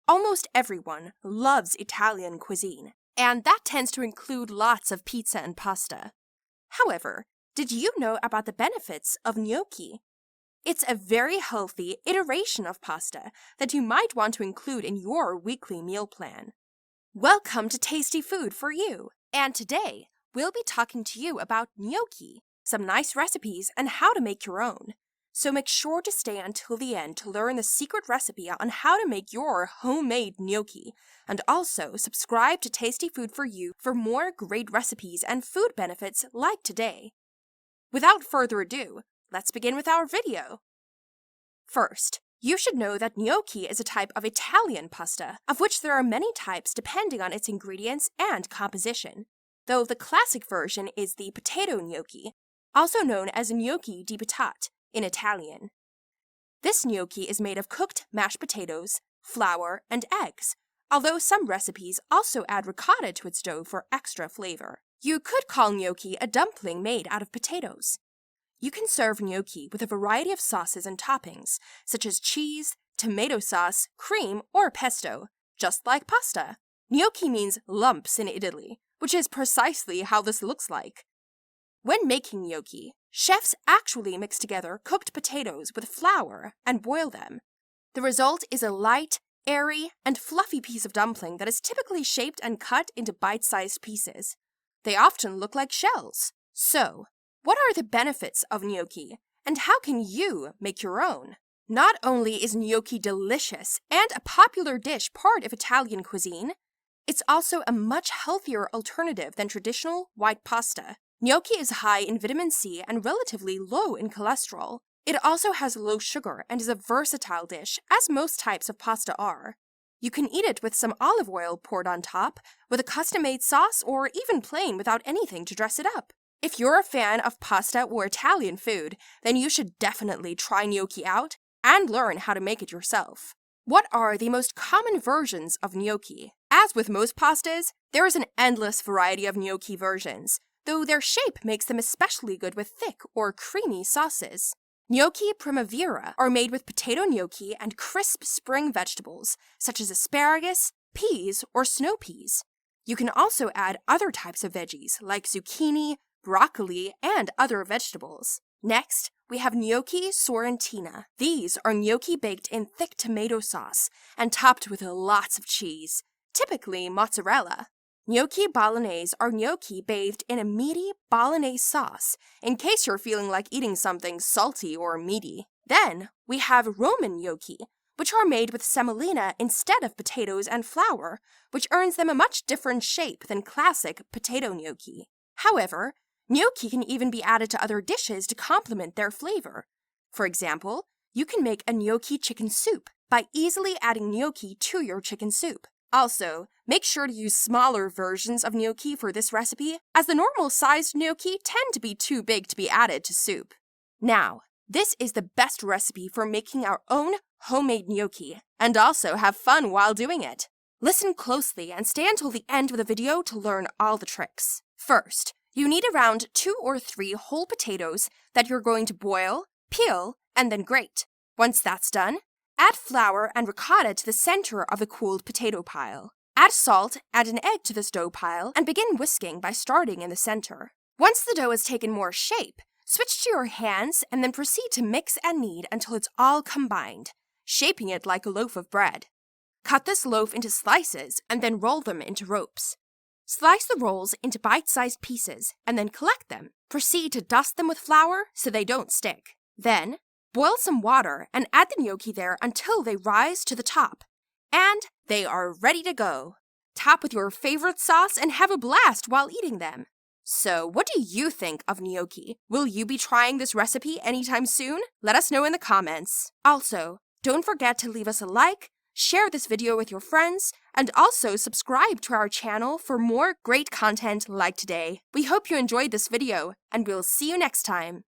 Almost everyone loves Italian cuisine, and that tends to include lots of pizza and pasta. However, did you know about the benefits of gnocchi? It's a very healthy iteration of pasta that you might want to include in your weekly meal plan. Welcome to Tasty Food for You, and today we'll be talking to you about gnocchi, some nice recipes, and how to make your own. So make sure to stay until the end to learn the secret recipe on how to make your homemade gnocchi, and also subscribe to Tasty Food for You for more great recipes and food benefits like today. Without further ado, let's begin with our video. First, you should know that gnocchi is a type of Italian pasta, of which there are many types depending on its ingredients and composition, though the classic version is the potato gnocchi, also known as gnocchi di patate in Italian. This gnocchi is made of cooked mashed potatoes, flour, and eggs, although some recipes also add ricotta to its dough for extra flavor. You could call gnocchi a dumpling made out of potatoes. You can serve gnocchi with a variety of sauces and toppings, such as cheese, tomato sauce, cream, or pesto, just like pasta. Gnocchi means lumps in Italy, which is precisely how this looks like. When making gnocchi, chefs actually mix together cooked potatoes with flour and boil them. The result is a light, airy, and fluffy piece of dumpling that is typically shaped and cut into bite-sized pieces. They often look like shells. So, what are the benefits of gnocchi, and how can you make your own? Not only is gnocchi delicious and a popular dish part of Italian cuisine, it's also a much healthier alternative than traditional white pasta. Gnocchi is high in vitamin C and relatively low in cholesterol. It also has low sugar and is a versatile dish, as most types of pasta are. You can eat it with some olive oil poured on top, with a custom-made sauce, or even plain without anything to dress it up. If you're a fan of pasta or Italian food, then you should definitely try gnocchi out and learn how to make it yourself. What are the most common versions of gnocchi? As with most pastas, there is an endless variety of gnocchi versions, though their shape makes them especially good with thick or creamy sauces. Gnocchi primavera are made with potato gnocchi and crisp spring vegetables, such as asparagus, peas, or snow peas. You can also add other types of veggies, like zucchini, broccoli, and other vegetables. Next, we have gnocchi sorrentina. These are gnocchi baked in thick tomato sauce and topped with lots of cheese, typically mozzarella. Gnocchi bolognese are gnocchi bathed in a meaty bolognese sauce, in case you're feeling like eating something salty or meaty. Then, we have Roman gnocchi, which are made with semolina instead of potatoes and flour, which earns them a much different shape than classic potato gnocchi. However, gnocchi can even be added to other dishes to complement their flavor. For example, you can make a gnocchi chicken soup by easily adding gnocchi to your chicken soup. Also, make sure to use smaller versions of gnocchi for this recipe, as the normal-sized gnocchi tend to be too big to be added to soup. Now, this is the best recipe for making our own homemade gnocchi, and also have fun while doing it. Listen closely and stay until the end of the video to learn all the tricks. First, you need around 2 or 3 whole potatoes that you're going to boil, peel, and then grate. Once that's done, add flour and ricotta to the center of the cooled potato pile. Add salt and an egg to this dough pile and begin whisking by starting in the center. Once the dough has taken more shape, switch to your hands and then proceed to mix and knead until it's all combined, shaping it like a loaf of bread. Cut this loaf into slices and then roll them into ropes. Slice the rolls into bite-sized pieces and then collect them. Proceed to dust them with flour so they don't stick. Then, boil some water and add the gnocchi there until they rise to the top. And they are ready to go. Top with your favorite sauce and have a blast while eating them. So, what do you think of gnocchi? Will you be trying this recipe anytime soon? Let us know in the comments. Also, don't forget to leave us a like, share this video with your friends, and also subscribe to our channel for more great content like today. We hope you enjoyed this video, and we'll see you next time.